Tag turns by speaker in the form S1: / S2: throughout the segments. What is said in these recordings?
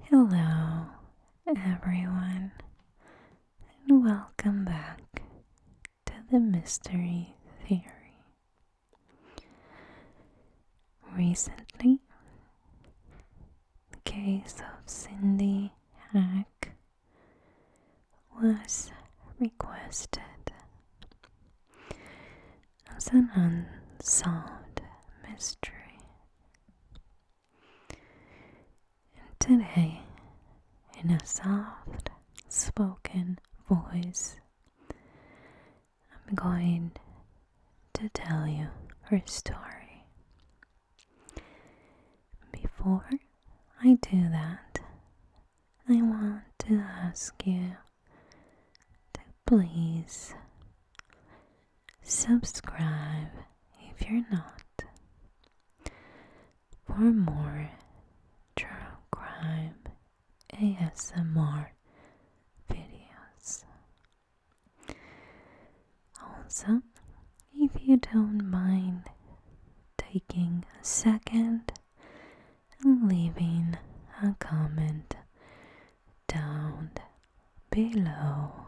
S1: Hello, everyone, and welcome back to the Mystery Theory. Recently, the case of Cindy Hack was requested as an unsolved mystery. And today, in a soft spoken voice, I'm going to tell you her story. Before I do that, I want to ask you to please subscribe if you're not for more true crime ASMR videos. Also, if you don't mind taking a second and leaving a comment down below,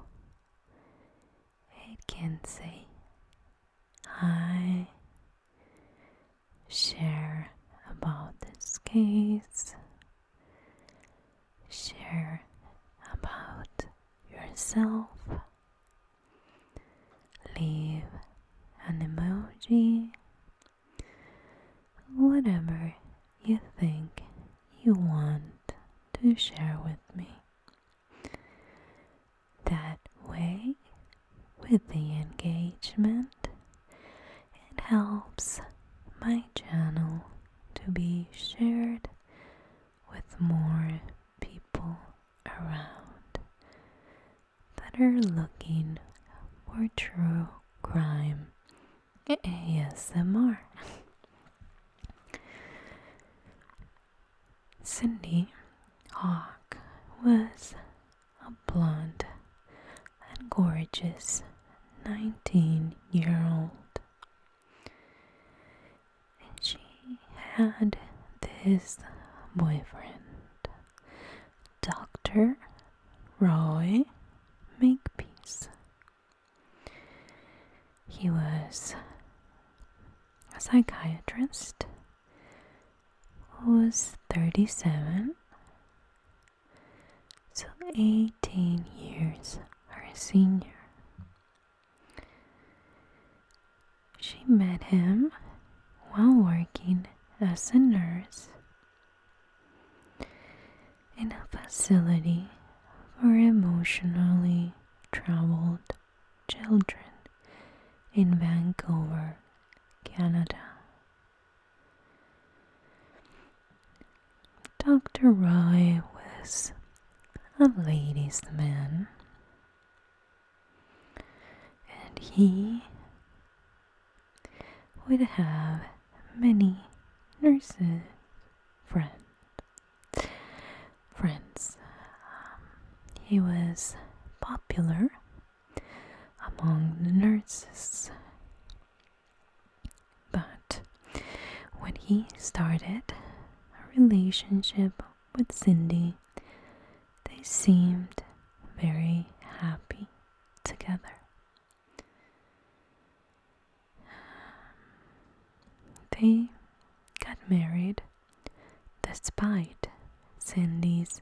S1: it can say hi, share about this case, share about yourself, leave an emoji, whatever you think you want to share with me. That way, with the engagement, it helps my channel to be shared with more people around that are looking for true crime ASMR. Cindy Hawk was a blonde and gorgeous 19-year-old. And she had this boyfriend, Dr. Roy Makepeace. He was a psychiatrist who was 37, so 18 years her senior. She met him while working as a nurse in a facility for emotionally troubled children in Vancouver, Canada. Dr. Roy was a ladies' man, and he would have many nurses friends. He was popular among the nurses, but when he started a relationship with Cindy, they seemed very happy together. They got married despite Cindy's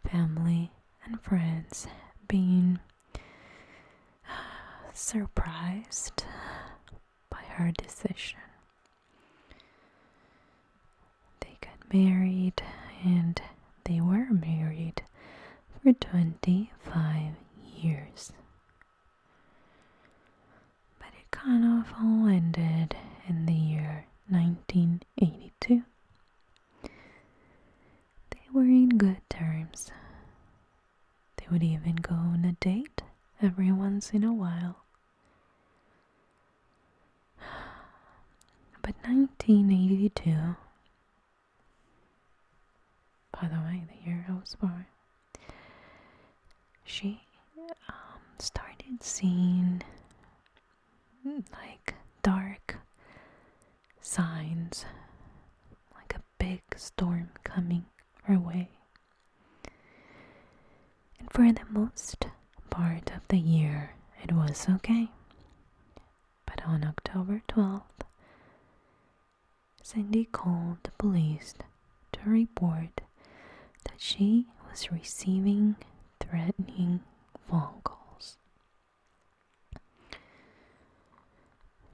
S1: family and friends being surprised by her decision. They got married, and they were married for 25 years. But it kind of all ended in the year 1982. They were in good terms. They would even go on a date every once in a while. But 1982, by the way, the year I was born, she started seeing like dark signs, like a big storm coming her way. For the most part of the year, it was okay. But on October 12th, Cindy called the police to report that she was receiving threatening phone calls.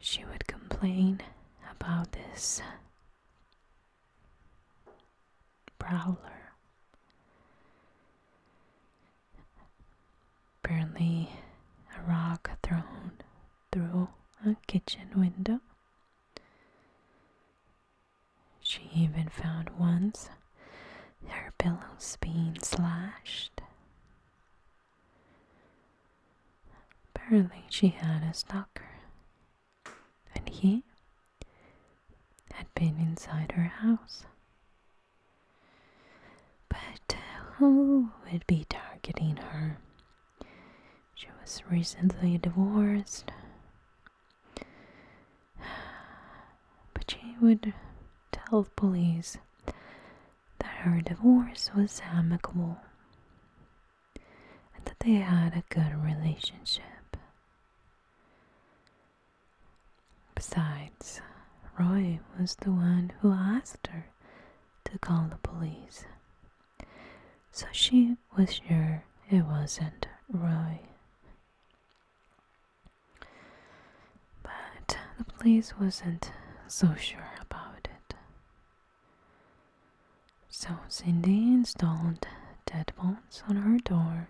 S1: She would complain about this prowler. Apparently, a rock thrown through a kitchen window. She even found once her pillows being slashed. Apparently, she had a stalker, and he had been inside her house. But who would be targeting her? She was recently divorced, but she would tell police that her divorce was amicable and that they had a good relationship. Besides, Roy was the one who asked her to call the police, so she was sure it wasn't Roy. But the police wasn't so sure about it. So Cindy installed deadbolts on her door.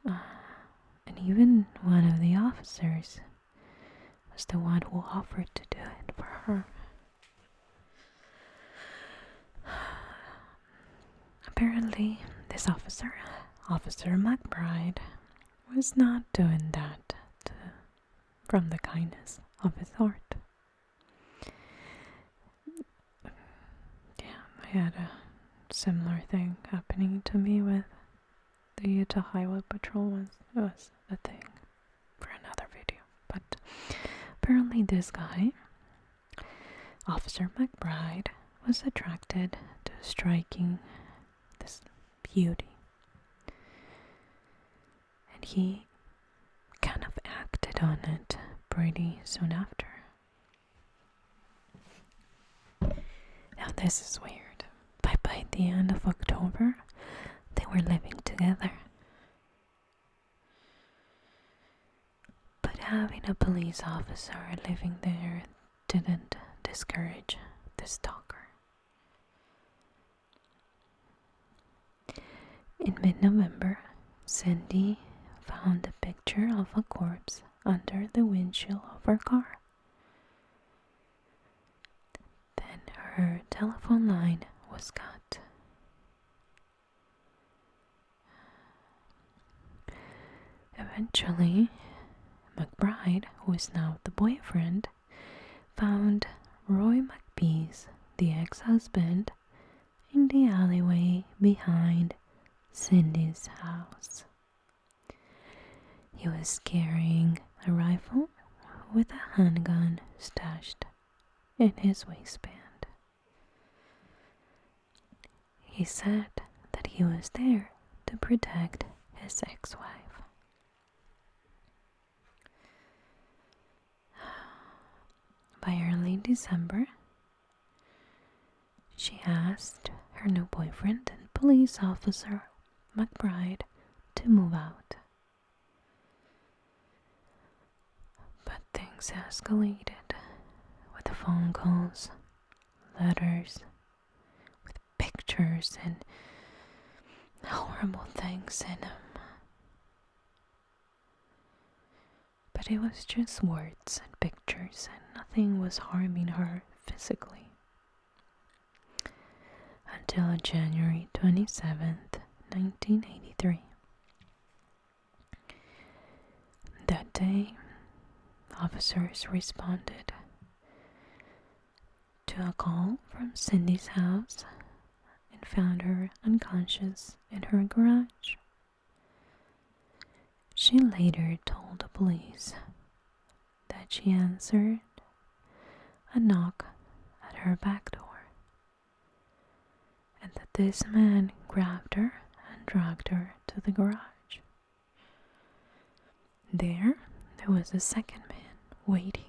S1: And even one of the officers was the one who offered to do it for her. Apparently, this officer, Officer McBride, was not doing that from the kindness of his heart. Yeah, I had a similar thing happening to me with the Utah Highway Patrol. It was a thing for another video. But apparently this guy, Officer McBride, was attracted to striking this beauty. And he kind of acted on it pretty soon after. Now this is weird. By the end of October, they were living together. But having a police officer living there didn't discourage the stalker. In mid-November, Cindy found a picture of a corpse under the windshield of her car. Then her telephone line was cut. Eventually, McBride, who is now the boyfriend, found Roy McBee's, the ex-husband, in the alleyway behind Cindy's house. He was carrying a rifle with a handgun stashed in his waistband. He said that he was there to protect his ex-wife. By early December, she asked her new boyfriend and police officer, McBride, to move out. But things escalated with the phone calls, letters, with pictures and horrible things in them. But it was just words and pictures, and nothing was harming her physically. Until January 27th, 1983. That day, officers responded to a call from Cindy's house and found her unconscious in her garage. She later told the police that she answered a knock at her back door and that this man grabbed her and dragged her to the garage. There was a second man waiting.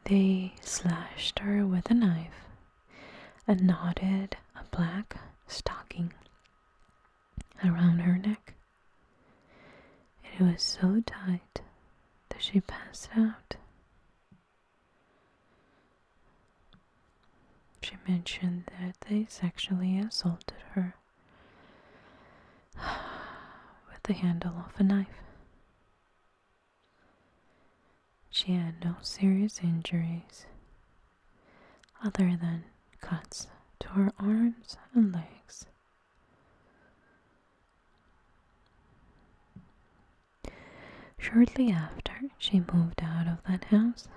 S1: They slashed her with a knife and knotted a black stocking around her neck. It was so tight that she passed out. She mentioned that they sexually assaulted her with the handle of a knife. She had no serious injuries other than cuts to her arms and legs. Shortly after, she moved out of that house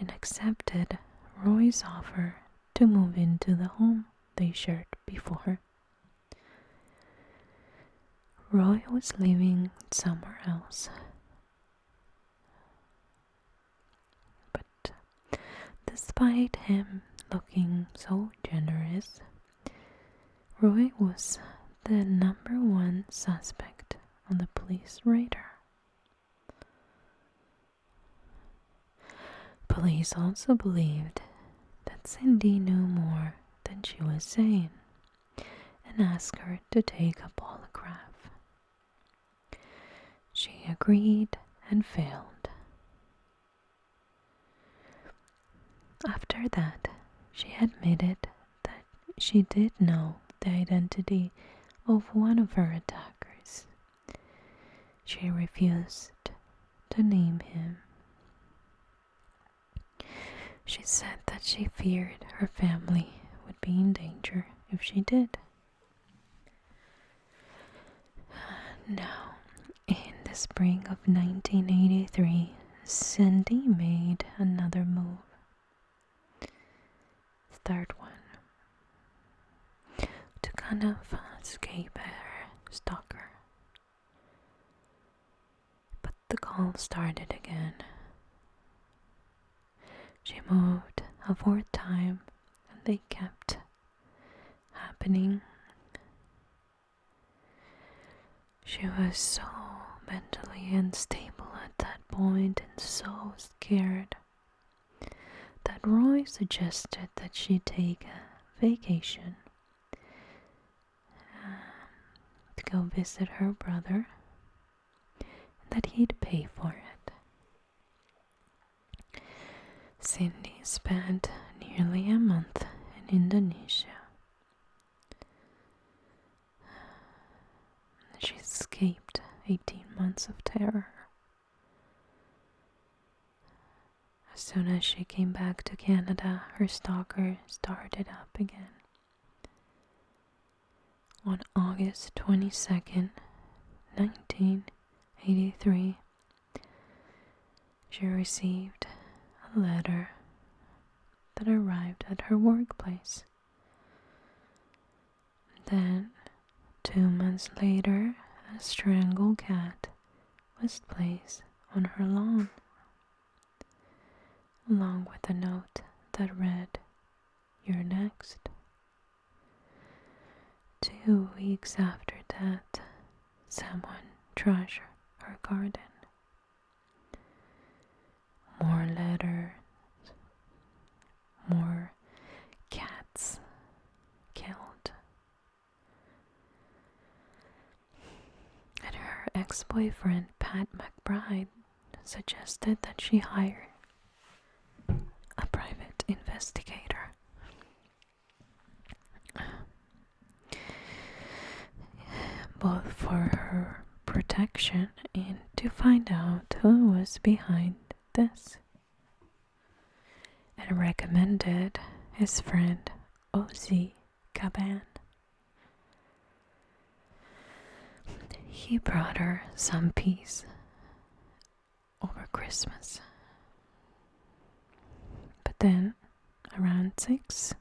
S1: and accepted Roy's offer to move into the home they shared before. Roy was living somewhere else, but despite him looking so generous, Roy was the #1 suspect on the police radar. Police also believed that Cindy knew more than she was saying and asked her to take a polygraph. She agreed and failed. After that, she admitted that she did know the identity of one of her attackers. She refused to name him. She said that she feared her family would be in danger if she did. Now, in the spring of 1983, Cindy made another move. Third one. To kind of escape her stalker. But the call started again. She moved a fourth time and they kept happening. She was so mentally unstable at that point and so scared that Roy suggested that she take a vacation to go visit her brother and that he'd pay for it. Cindy spent nearly a month in Indonesia. She escaped 18 months of terror. As soon as she came back to Canada, her stalker started up again. On August 22nd, 1983, she received a letter that arrived at her workplace. Then, 2 months later, a strangled cat was placed on her lawn, along with a note that read, "You're next." 2 weeks after that, someone trashed her garden. More letters, more cats killed. And her ex-boyfriend, Pat McBride, suggested that she hire a private investigator. Both for her protection and to find out who was behind this. And recommended his friend Ozzy Caban. He brought her some peace over Christmas. But then, around 6,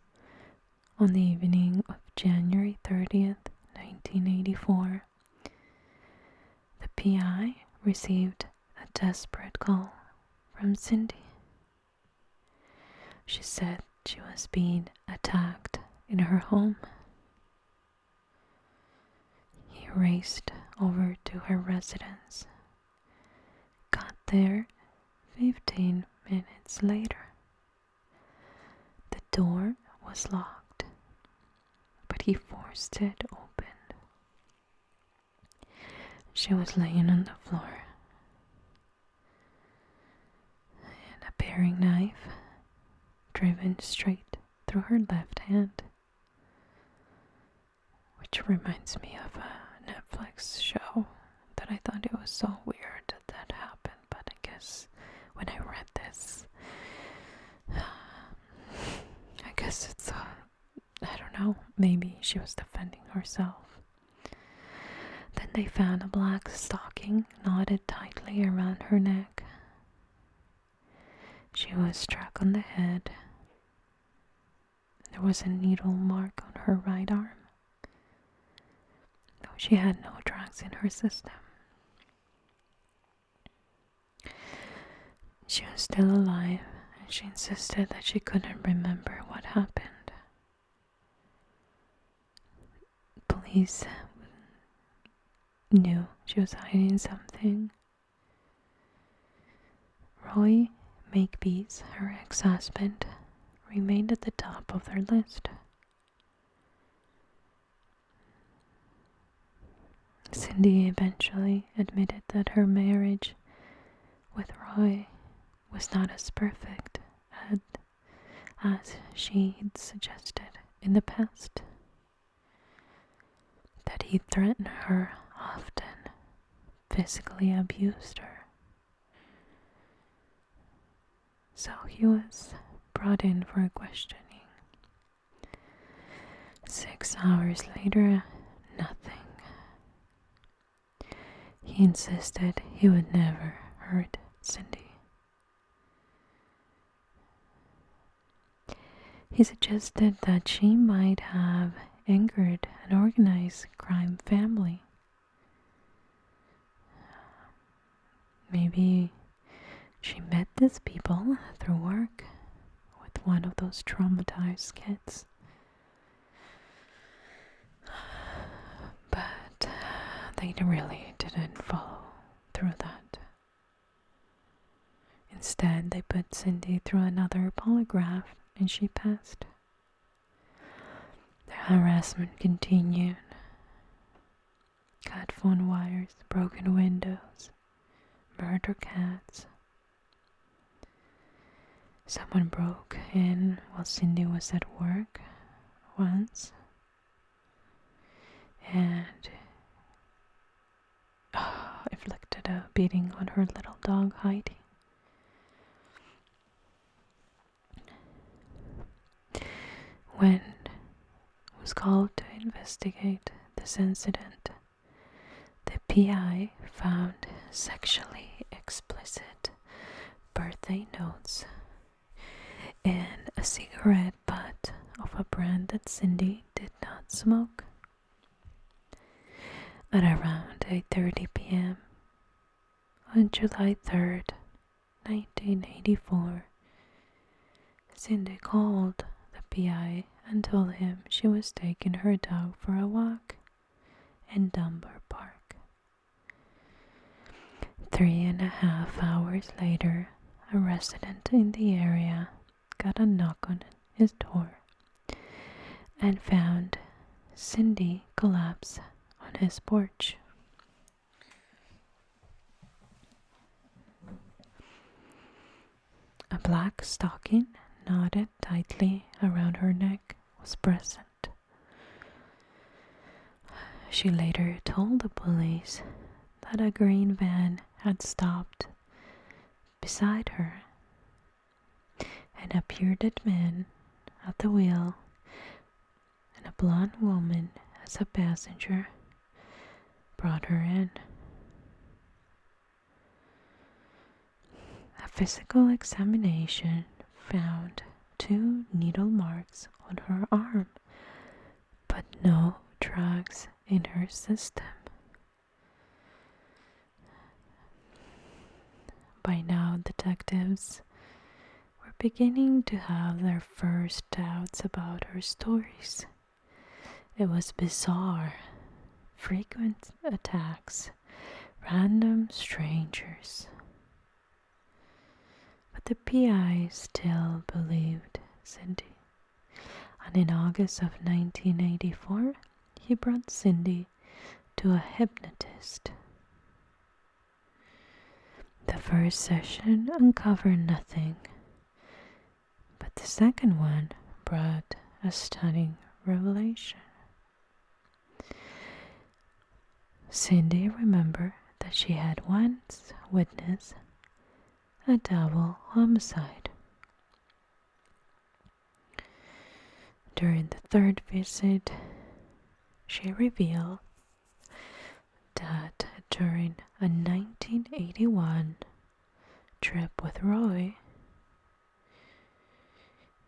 S1: on the evening of January 30th, 1984, the PI received a desperate call from Cindy. She said she was being attacked in her home. He raced over to her residence, got there 15 minutes later. The door was locked, but he forced it open. She was laying on the floor, and a paring knife driven straight through her left hand, which reminds me of a Netflix show that I thought it was so weird that that happened, but I guess when I read this, I guess it's I don't know, maybe she was defending herself. Then they found a black stocking knotted tightly around her neck. She was struck on the head. There was a needle mark on her right arm, though she had no drugs in her system. She was still alive, and she insisted that she couldn't remember what happened. Police knew she was hiding something. Roy Makepeace, her ex-husband, remained at the top of their list. Cindy eventually admitted that her marriage with Roy was not as perfect as she'd suggested in the past. That he threatened her often, physically abused her. So he was brought in for questioning. 6 hours later, nothing. He insisted he would never hurt Cindy. He suggested that she might have angered an organized crime family. Maybe she met these people through work with one of those traumatized kids. But they really didn't follow through that. Instead, they put Cindy through another polygraph and she passed. The harassment continued. Cut phone wires, broken windows, murder cats. Someone broke in while Cindy was at work once and inflicted a beating on her little dog Heidi. When was called to investigate this incident, the PI found sexually explicit birthday notes and a cigarette butt of a brand that Cindy did not smoke. At around 8:30 p.m. on July 3rd, 1984, Cindy called the PI and told him she was taking her dog for a walk in Dunbar Park. 3.5 hours later, a resident in the area got a knock on his door and found Cindy collapse on his porch. A black stocking knotted tightly around her neck was present. She later told the police that a green van had stopped beside her and a bearded man at the wheel and a blonde woman as a passenger brought her in. A physical examination found 2 needle marks on her arm, but no drugs in her system. By now, detectives were beginning to have their first doubts about her stories. It was bizarre, frequent attacks, random strangers. But the PI still believed Cindy, and in August of 1984, he brought Cindy to a hypnotist. The first session uncovered nothing, but the second one brought a stunning revelation. Cindy remembered that she had once witnessed a double homicide. During the third visit, she revealed that during a 1981 trip with Roy,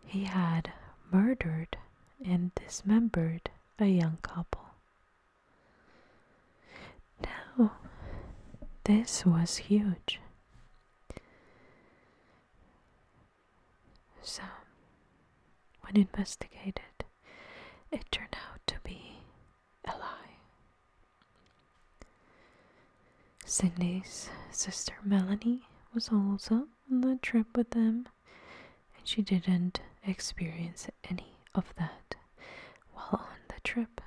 S1: he had murdered and dismembered a young couple. Now, this was huge. So, when investigated, it turned out to be a lie. Cindy's sister Melanie was also on the trip with them, and she didn't experience any of that while on the trip.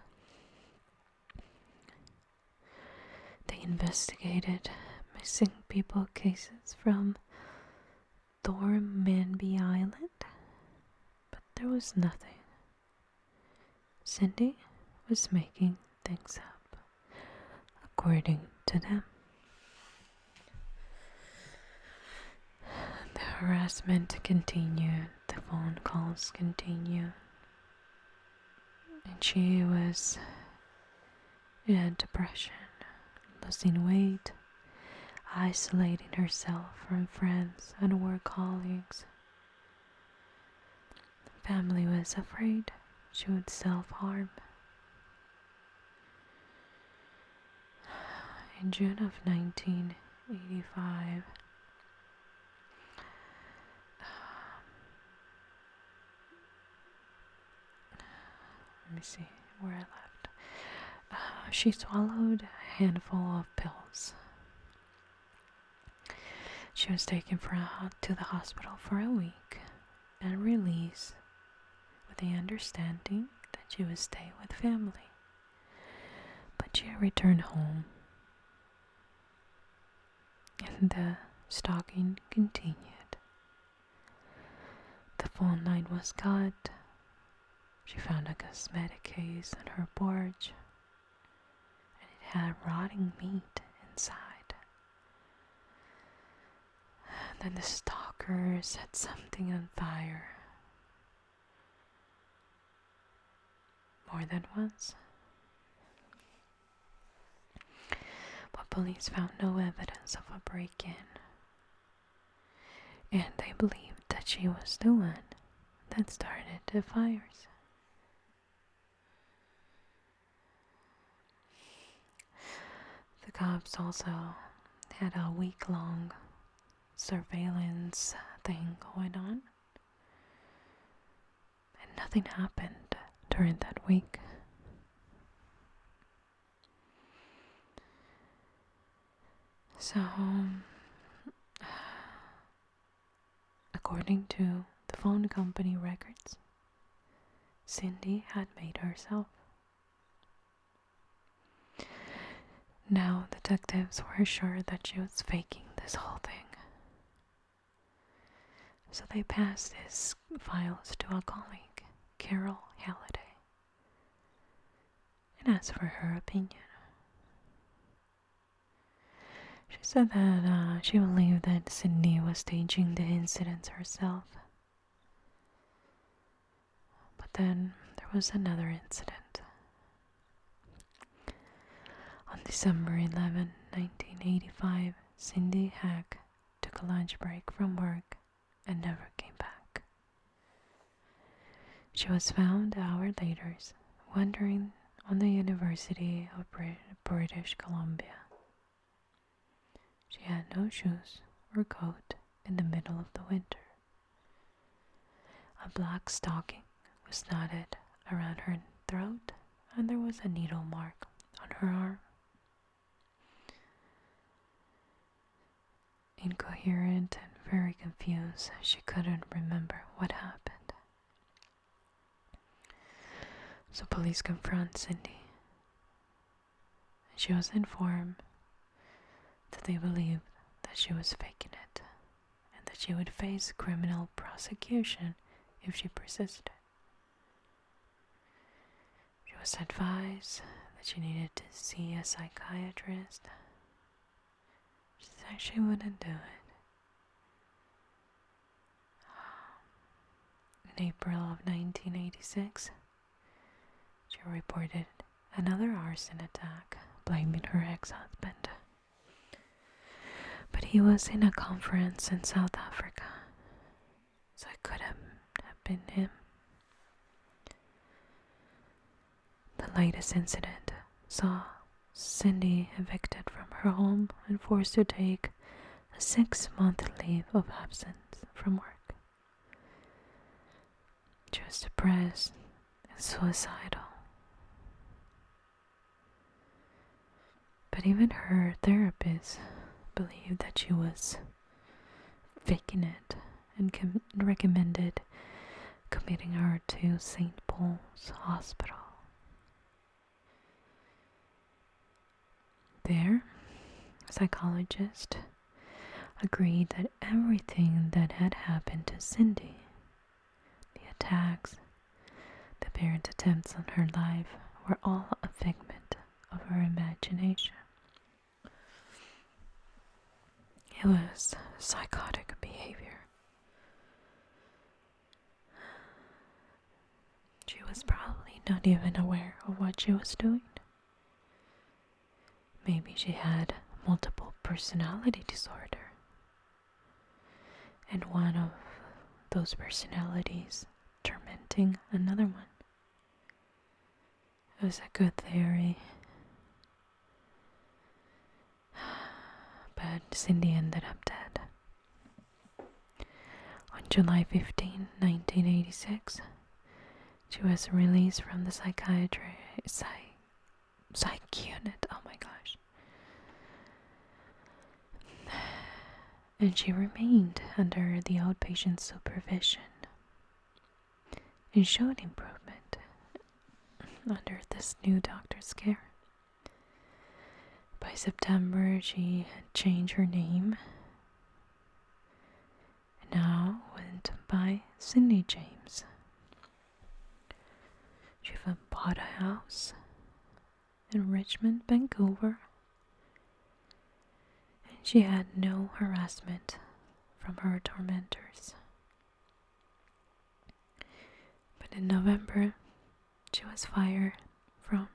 S1: They investigated missing people cases from Thormanby Island, but there was nothing. Cindy was making things up, according to them. The harassment continued, the phone calls continued, and she was in depression, losing weight, isolating herself from friends and work colleagues. Family was afraid she would self-harm. In June of 1985, let me see where I left. She swallowed a handful of pills. She was taken to the hospital for a week and released with the understanding that she would stay with family. But she returned home, and the stalking continued. The phone line was cut. She found a cosmetic case on her porch, and it had rotting meat inside. Then the stalker set something on fire. More than once. But police found no evidence of a break-in, and they believed that she was the one that started the fires. The cops also had a week-long surveillance thing going on, and nothing happened during that week. So, according to the phone company records, Cindy had made herself. Now detectives were sure that she was faking this whole thing. So they passed his files to a colleague, Carol Halliday, and asked for her opinion. She said that she believed that Cindy was staging the incidents herself. But then there was another incident. On December 11, 1985, Cindy Hack took a lunch break from work and never came back. She was found hours later wandering on the University of British Columbia. She had no shoes or coat in the middle of the winter. A black stocking was knotted around her throat, and there was a needle mark on her arm. Incoherent and very confused, she couldn't remember what happened. So police confront Cindy. She was informed that they believed that she was faking it and that she would face criminal prosecution if she persisted. She was advised that she needed to see a psychiatrist. She said she wouldn't do it. In April of 1986, she reported another arson attack, blaming her ex-husband. But he was in a conference in South Africa, so it couldn't have been him. The latest incident saw Cindy evicted from her home and forced to take a 6-month leave of absence from work. She was depressed and suicidal. But even her therapist believed that she was faking it and recommended committing her to St. Paul's Hospital. There, psychologists agreed that everything that had happened to Cindy, the attacks, the apparent attempts on her life, were all a figment of her imagination. It was psychotic behavior. She was probably not even aware of what she was doing. Maybe she had multiple personality disorder, and one of those personalities tormenting another one. It was a good theory. But Cindy ended up dead. On July 15, 1986, she was released from the psych unit. Oh my gosh. And she remained under the outpatient supervision and showed improvement under this new doctor's care. By September, she had changed her name and now went by Cindy James. She even bought a house in Richmond, Vancouver, and she had no harassment from her tormentors. But in November, she was fired from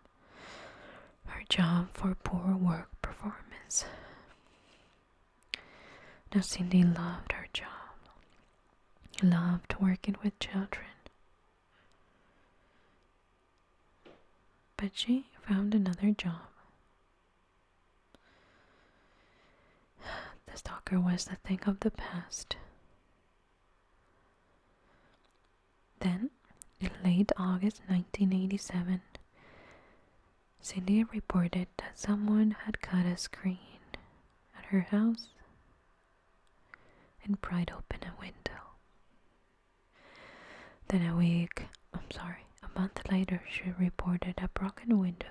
S1: her job for poor work performance. Now Cindy loved her job, loved working with children, but she found another job. The stalker was a thing of the past. Then, in late August 1987, Cindy reported that someone had cut a screen at her house and pried open a window. Then a month later, she reported a broken window.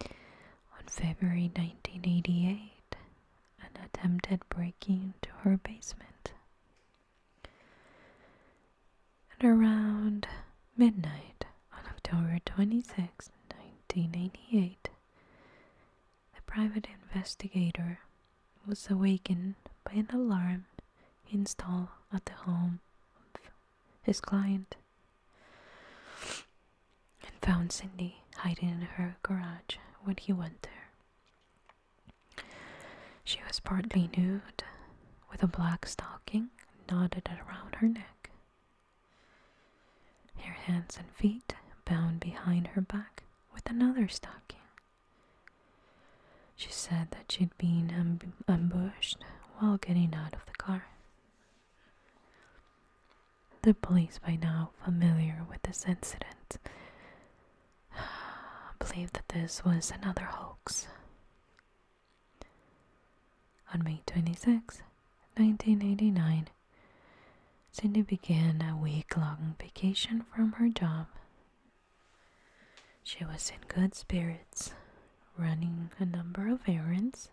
S1: On February 1988, an attempted break-in to her basement. And around midnight on October 26, 1988, the private investigator was awakened by an alarm installed at the home of his client and found Cindy hiding in her garage when he went there. She was partly nude, with a black stocking knotted around her neck, her hands and feet bound behind her back with another stocking. She said that she'd been ambushed while getting out of the car. the police, by now familiar with this incident, believed that this was another hoax. On May 26, 1989, Cindy began a week-long vacation from her job. She was in good spirits, running a number of errands,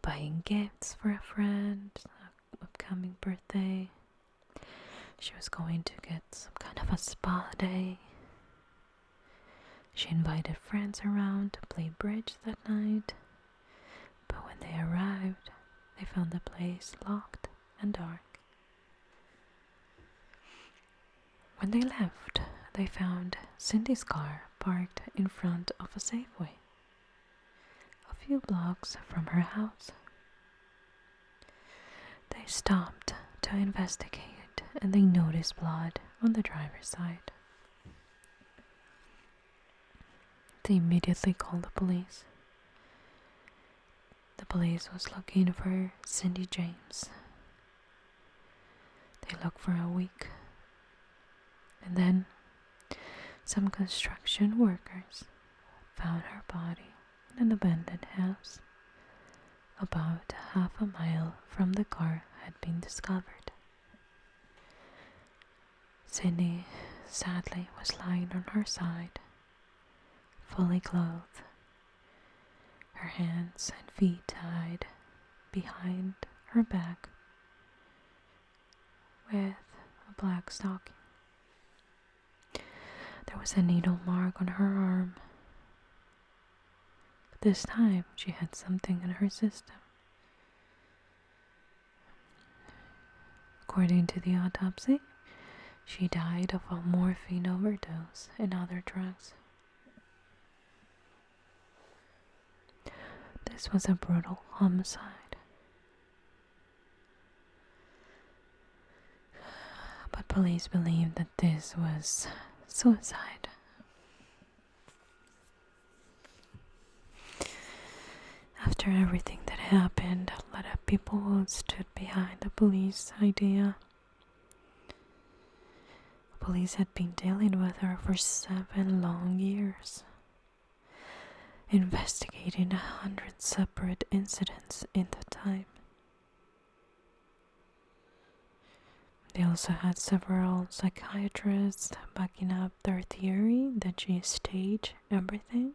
S1: buying gifts for a friend's upcoming birthday. She was going to get some kind of a spa day. She invited friends around to play bridge that night, but when they arrived, they found the place locked and dark. When they left, they found Cindy's car parked in front of a Safeway, a few blocks from her house. They stopped to investigate and they noticed blood on the driver's side. They immediately called the police. The police was looking for Cindy James. They looked for a week. And then some construction workers found her body in an abandoned house about half a mile from the car had been discovered. Cindy sadly was lying on her side, fully clothed, her hands and feet tied behind her back with a black stocking. There was a needle mark on her arm. But this time she had something in her system. According to the autopsy, she died of a morphine overdose and other drugs. This was a brutal homicide. But police believe that this was suicide. After everything that happened, a lot of people stood behind the police idea. Police had been dealing with her for 7 long years, investigating 100 separate incidents in the time. They also had several psychiatrists backing up their theory that she staged everything.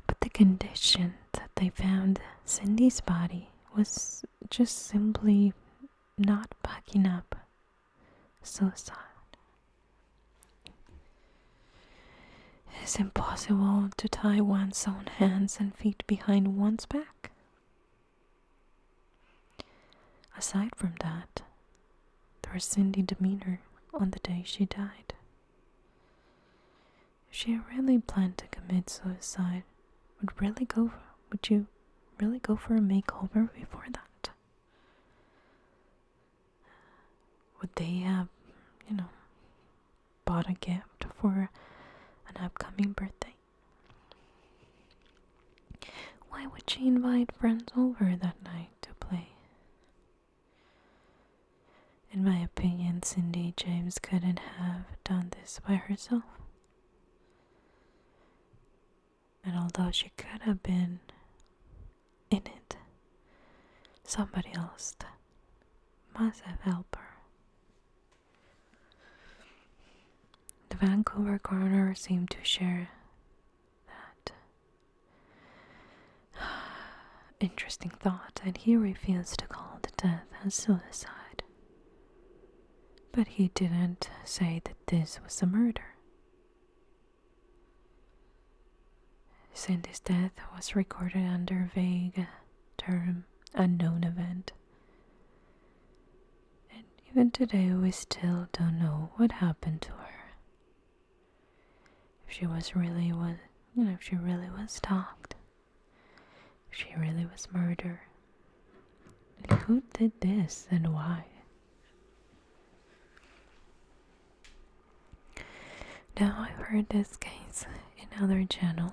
S1: But the condition that they found Cindy's body was just simply not backing up suicide. It is impossible to tie one's own hands and feet behind one's back. Aside from that, there was Cindy's demeanor on the day she died. If she really planned to commit suicide, would you really go for a makeover before that? Would they have, bought a gift for an upcoming birthday? Why would she invite friends over that night to play? In my opinion, Cindy James couldn't have done this by herself. And although she could have been in it, somebody else must have helped her. The Vancouver coroner seemed to share that interesting thought, and he refused to call the death as suicide. But he didn't say that this was a murder. Cindy's death was recorded under vague term unknown event. And even today we still don't know what happened to her. If she really was stalked. If she really was murdered. And who did this and why? Now I've heard this case in other channels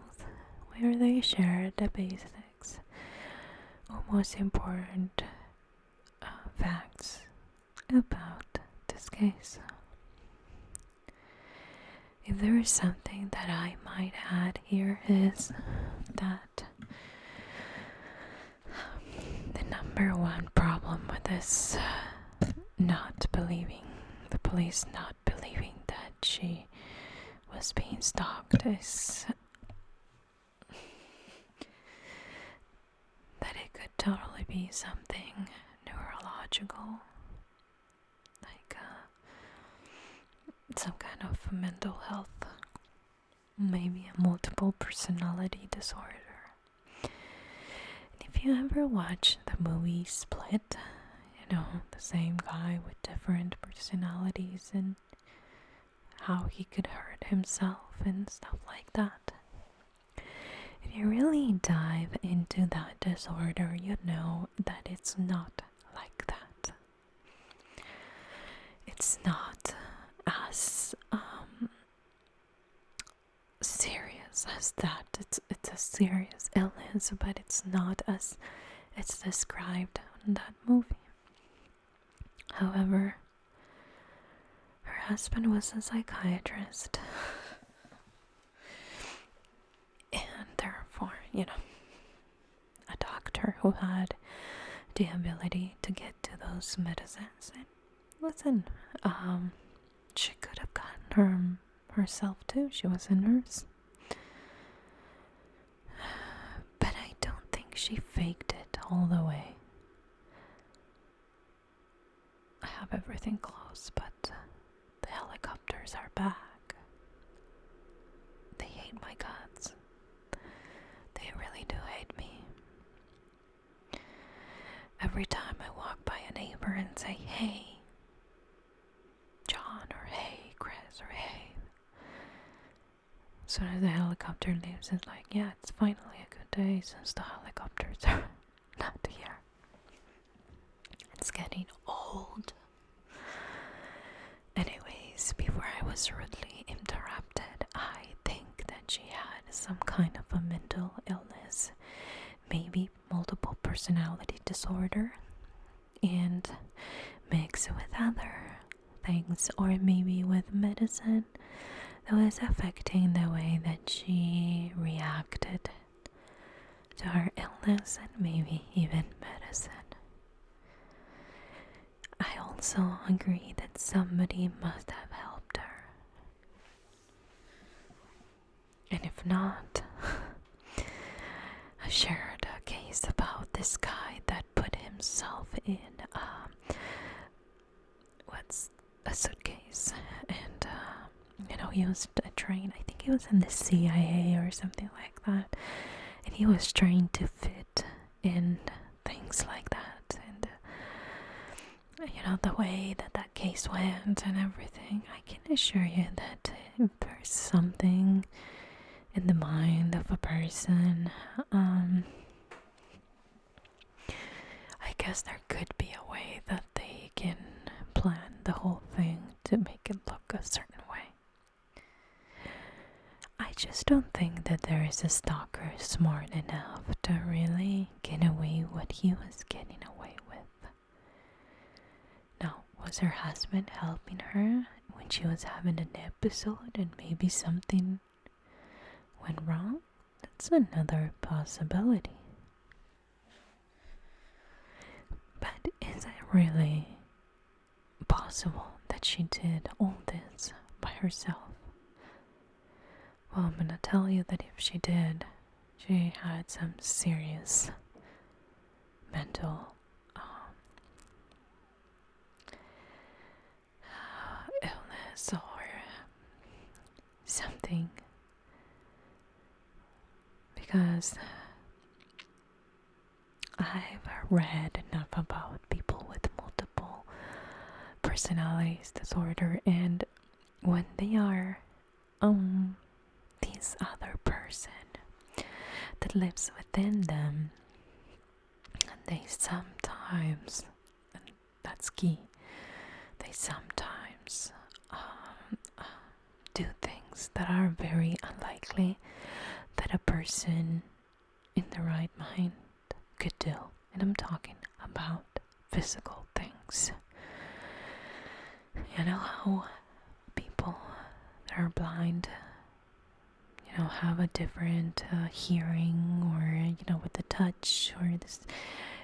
S1: where they share the basics or most important facts about this case. If there is something that I might add here is that the number one problem with this the police not believing that she was being stalked is that it could totally be something neurological, like some kind of mental health, maybe a multiple personality disorder. And if you ever watch the movie Split, you know, the same guy with different personalities and how he could hurt himself and stuff like that. If you really dive into that disorder, you know that it's not like that. It's not as serious as that. It's a serious illness, but it's not as it's described in that movie. However, her husband was a psychiatrist, and therefore, you know, a doctor who had the ability to get to those medicines. And listen, she could have gotten her herself too. She was a nurse. But I don't think she faked it all the way. I have everything closed, but the helicopters are back. They hate my guts. They really do hate me. Every time I walk by a neighbor and say, hey, John, or hey, Chris, or hey, as soon as the helicopter leaves, it's like, yeah, it's finally a good day since the helicopters are not here. It's getting old. Anyways, before I was rudely interrupted, I think that she had some kind of a mental illness, maybe multiple personality disorder, and mixed with other things, or maybe with medicine that was affecting the way that she reacted to her illness, and maybe even medicine. I also agree that somebody must have helped her. And if not, I shared a case about this guy that put himself in a suitcase, and he was trained. I think he was in the CIA or something like that, and he was trained to fit in things like that. And the way that case went and everything, I can assure you that if there's something in the mind of a person, I guess there could be a way that they can plan the whole thing to make it look a certain way. I just don't think that there is a stalker smart enough to really get away what he was getting away with. Now, was her husband helping her when she was having an episode and maybe something went wrong? That's another possibility. But is it really possible that she did all this by herself? Well, I'm gonna tell you that if she did, she had some serious mental illness or something, because I've read enough about people with multiple personalities disorder, and when they are this other person that lives within them, they sometimes, and that's key, they sometimes do things that are very unlikely that a person in the right mind could do. And I'm talking about physical things. You know how people that are blind, have a different hearing, or with the touch, or this.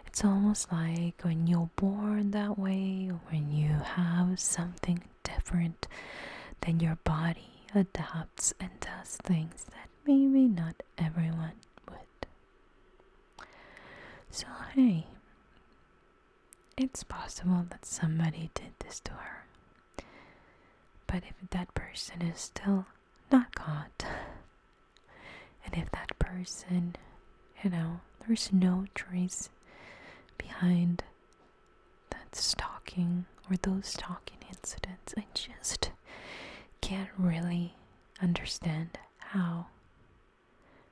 S1: It's almost like when you're born that way, or when you have something different, then your body adapts and does things that maybe not everyone would. So hey, it's possible that somebody did this to her. But if that person is still not caught, and if that person, there's no trace behind that stalking or those stalking incidents, I just can't really understand how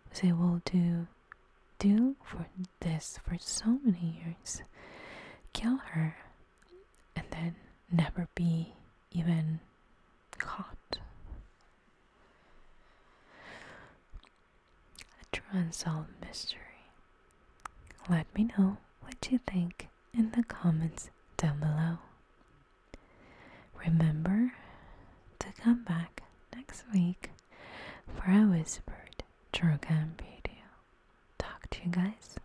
S1: I was able to do for this for so many years. Kill her and then never be even caught. A true unsolved mystery. Let me know what you think in the comments down below. Remember to come back next week for a whispered true crime video. Talk to you guys